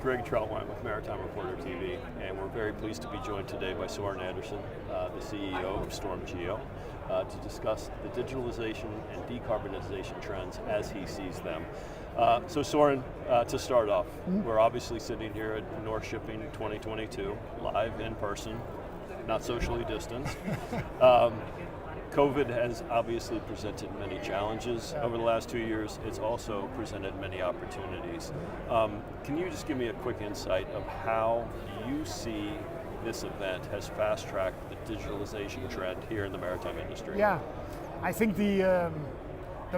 Greg Troutwine with Maritime Reporter TV, and we're very pleased to be joined today by Søren Andersen, the CEO of StormGeo, to discuss the digitalization and decarbonization trends as he sees them. So Søren, to start off, we're obviously sitting here at NorShipping 2022, live in person, not socially distanced. COVID has obviously presented many challenges over the last 2 years. It's also presented many opportunities. Can you just give me a quick insight of how you see this event has fast-tracked the digitalization trend here in the maritime industry? Yeah, I think the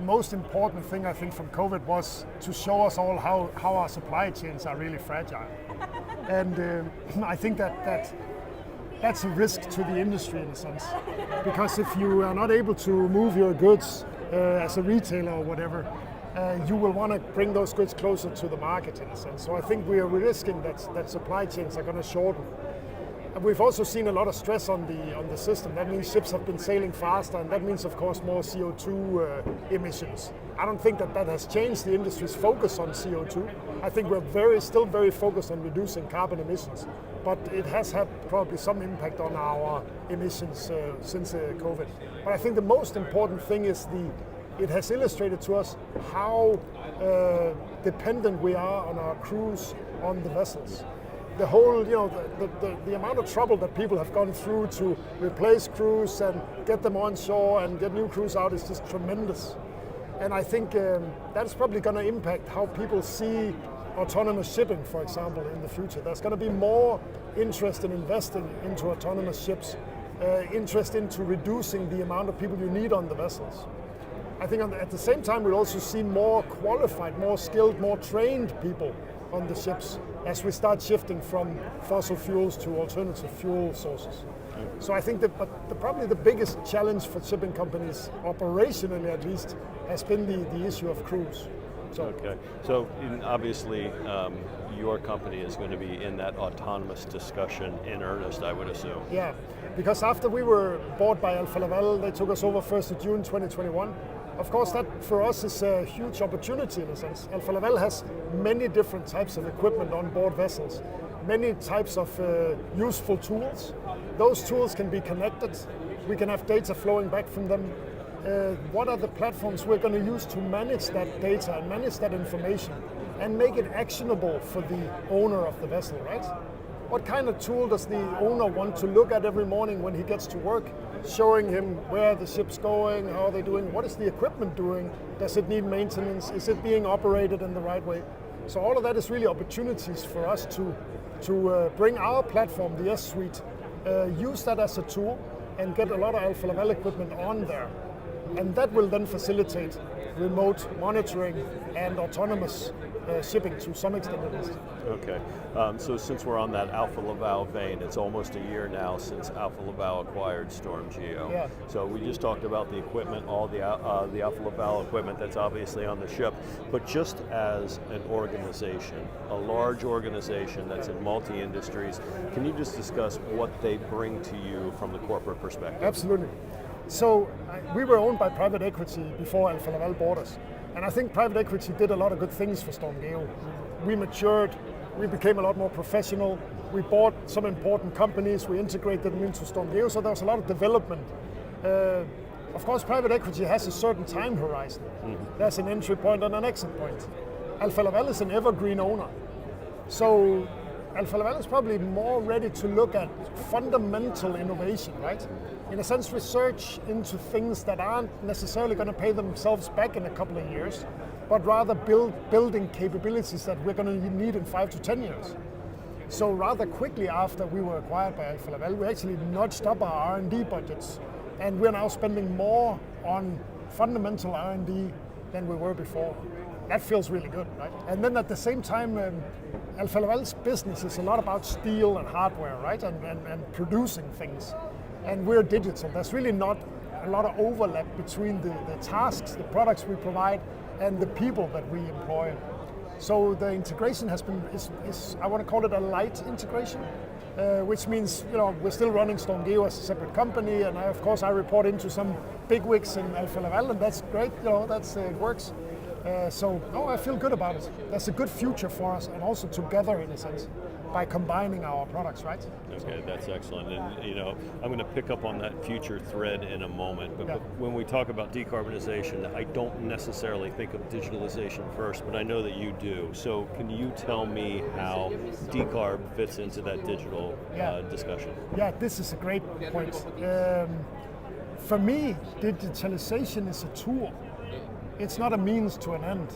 most important thing I think from COVID was to show us all how our supply chains are really fragile. And I think that's a risk to the industry in a sense, because if you are not able to move your goods as a retailer or whatever, you will want to bring those goods closer to the market in a sense. So I think we are risking that supply chains are going to shorten. And we've also seen a lot of stress on the system. That means ships have been sailing faster, and that means of course more CO2 emissions. I don't think that has changed the industry's focus on CO2. I think we're still very focused on reducing carbon emissions, but it has had probably some impact on our emissions since COVID. But I think the most important thing is it has illustrated to us how dependent we are on our crews on the vessels. The whole, the amount of trouble that people have gone through to replace crews and get them on shore and get new crews out is just tremendous. And I think that's probably going to impact how people see autonomous shipping, for example, in the future. There's going to be more interest in investing into autonomous ships, interest into reducing the amount of people you need on the vessels. I think at the same time we'll also see more qualified, more skilled, more trained people on the ships as we start shifting from fossil fuels to alternative fuel sources. So I think that probably the biggest challenge for shipping companies, operationally at least, has been the issue of crews. Okay, so obviously your company is going to be in that autonomous discussion in earnest, I would assume. Yeah, because after we were bought by Alfa Laval, they took us over 1st of June 2021. Of course, that for us is a huge opportunity in a sense. Alfa Laval has many different types of equipment on board vessels, many types of useful tools. Those tools can be connected. We can have data flowing back from them. What are the platforms we're going to use to manage that data and manage that information and make it actionable for the owner of the vessel, right? What kind of tool does the owner want to look at every morning when he gets to work, showing him where the ship's going, how they're doing, what is the equipment doing, does it need maintenance, is it being operated in the right way? So all of that is really opportunities for us to bring our platform, the S-Suite, use that as a tool and get a lot of Alfa Laval equipment on there. And that will then facilitate remote monitoring and autonomous shipping to some extent at least. Okay, so since we're on that Alfa Laval vein, it's almost a year now since Alfa Laval acquired StormGeo. Yeah. So we just talked about the equipment, all the Alfa Laval equipment that's obviously on the ship, but just as an organization, a large organization that's in multi-industries, can you just discuss what they bring to you from the corporate perspective? Absolutely. So we were owned by private equity before Alfa Laval bought us. And I think private equity did a lot of good things for StormGeo. We matured, we became a lot more professional, we bought some important companies, we integrated them into StormGeo, so there was a lot of development. Of course, private equity has a certain time horizon. There's an entry point and an exit point. Alfa Laval is an evergreen owner. So Alfa Laval is probably more ready to look at fundamental innovation, right? In a sense, research into things that aren't necessarily going to pay themselves back in a couple of years, but rather building capabilities that we're going to need in 5 to 10 years. So rather quickly after we were acquired by Alfa Laval, we actually nudged up our R&D budgets, and we're now spending more on fundamental R&D than we were before. That feels really good, right? And then at the same time, Alfa Laval's business is a lot about steel and hardware, right? And producing things. And we're digital. There's really not a lot of overlap between the tasks, the products we provide, and the people that we employ. So the integration has been, I want to call it a light integration, which means we're still running StormGeo as a separate company, and of course I report into some bigwigs in Alfa Laval, and that's great. It works. No, I feel good about it. That's a good future for us, and also together in a sense, by combining our products, right? Okay, that's excellent. And you know, I'm going to pick up on that future thread in a moment, but when we talk about decarbonization, I don't necessarily think of digitalization first, but I know that you do. So can you tell me how decarb fits into that digital discussion? Yeah, this is a great point. For me, digitalization is a tool. It's not a means to an end.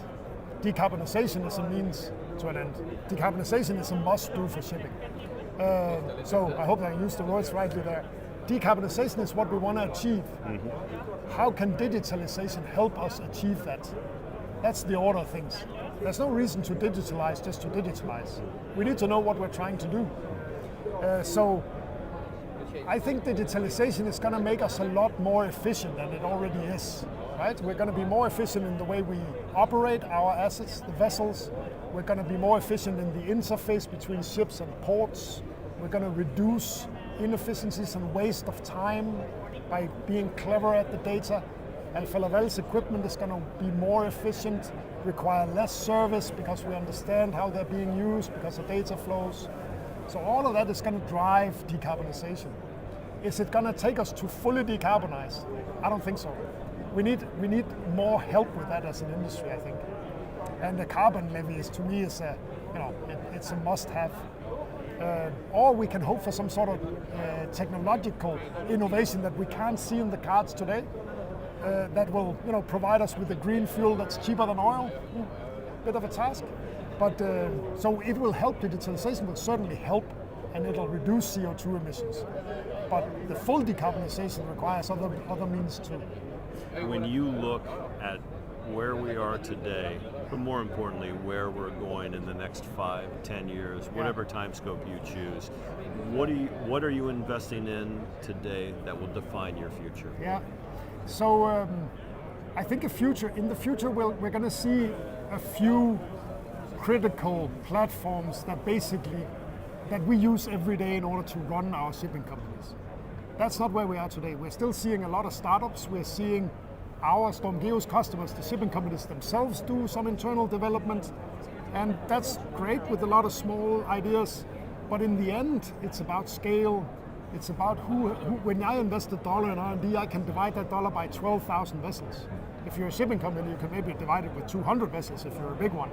Decarbonization is a means to an end. Decarbonization is a must-do for shipping. So I hope I used the words rightly there. Decarbonization is what we want to achieve. Mm-hmm. How can digitalization help us achieve that? That's the order of things. There's no reason to digitalize just to digitalize. We need to know what we're trying to do. So I think digitalization is going to make us a lot more efficient than it already is. Right? We're going to be more efficient in the way we operate our assets, the vessels. We're going to be more efficient in the interface between ships and ports. We're going to reduce inefficiencies and waste of time by being clever at the data. Alfa Laval's equipment is going to be more efficient, require less service because we understand how they're being used, because the data flows. So all of that is going to drive decarbonization. Is it going to take us to fully decarbonize? I don't think so. We need more help with that as an industry, I think. And the carbon levy is, to me, is a, it's a must-have. Or we can hope for some sort of technological innovation that we can't see in the cards today, that will, provide us with a green fuel that's cheaper than oil. Bit of a task, but so it will help. Digitalization will certainly help, and it'll reduce CO2 emissions. But the full decarbonization requires other means too. When you look at where we are today, but more importantly, where we're going in the next 5, 10 years, whatever time scope you choose, what are you investing in today that will define your future? Yeah, so I think in the future we're going to see a few critical platforms that we use every day in order to run our shipping companies. That's not where we are today. We're still seeing a lot of startups. We're seeing our StormGeo's customers, the shipping companies themselves, do some internal development. And that's great with a lot of small ideas. But in the end, it's about scale. It's about when I invest $1 in R&D, I can divide that dollar by 12,000 vessels. If you're a shipping company, you can maybe divide it with 200 vessels if you're a big one.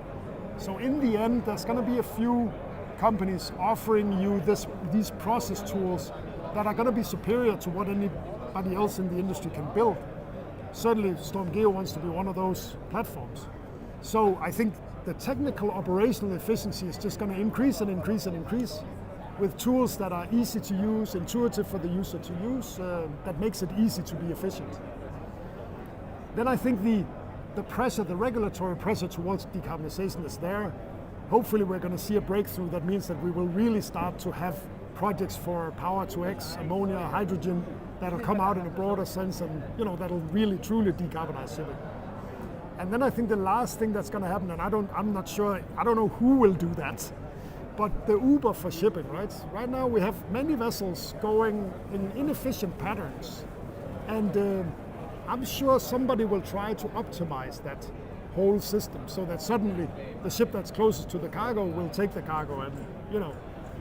So in the end, there's going to be a few companies offering you these process tools that are going to be superior to what anybody else in the industry can build. Certainly, StormGeo wants to be one of those platforms. So I think the technical operational efficiency is just going to increase and increase and increase with tools that are easy to use, intuitive for the user to use, that makes it easy to be efficient. Then I think the pressure, the regulatory pressure towards decarbonization is there. Hopefully we're going to see a breakthrough that means that we will really start to have projects for power to X, ammonia, hydrogen, that'll come out in a broader sense, and that'll really truly decarbonize shipping. And then I think the last thing that's going to happen, and I'm not sure, I don't know who will do that, but the Uber for shipping, right? Right now we have many vessels going in inefficient patterns, and I'm sure somebody will try to optimize that whole system so that suddenly the ship that's closest to the cargo will take the cargo, and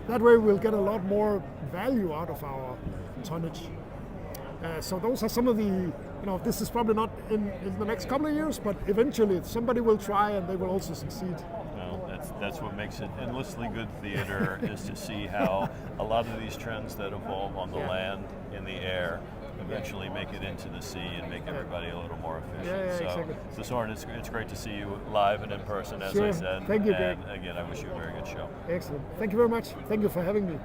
that way we'll get a lot more value out of our tonnage. So those are some of the, this is probably not in the next couple of years, but eventually somebody will try and they will also succeed. Well, that's what makes it endlessly good theater, is to see how a lot of these trends that evolve on the land, in the air, eventually make it into the sea and make everybody a little more efficient. Exactly. So Søren, it's great to see you live and in person, as I said. Thank you, Greg. And again, I wish you a very good show. Excellent. Thank you very much. Thank you for having me.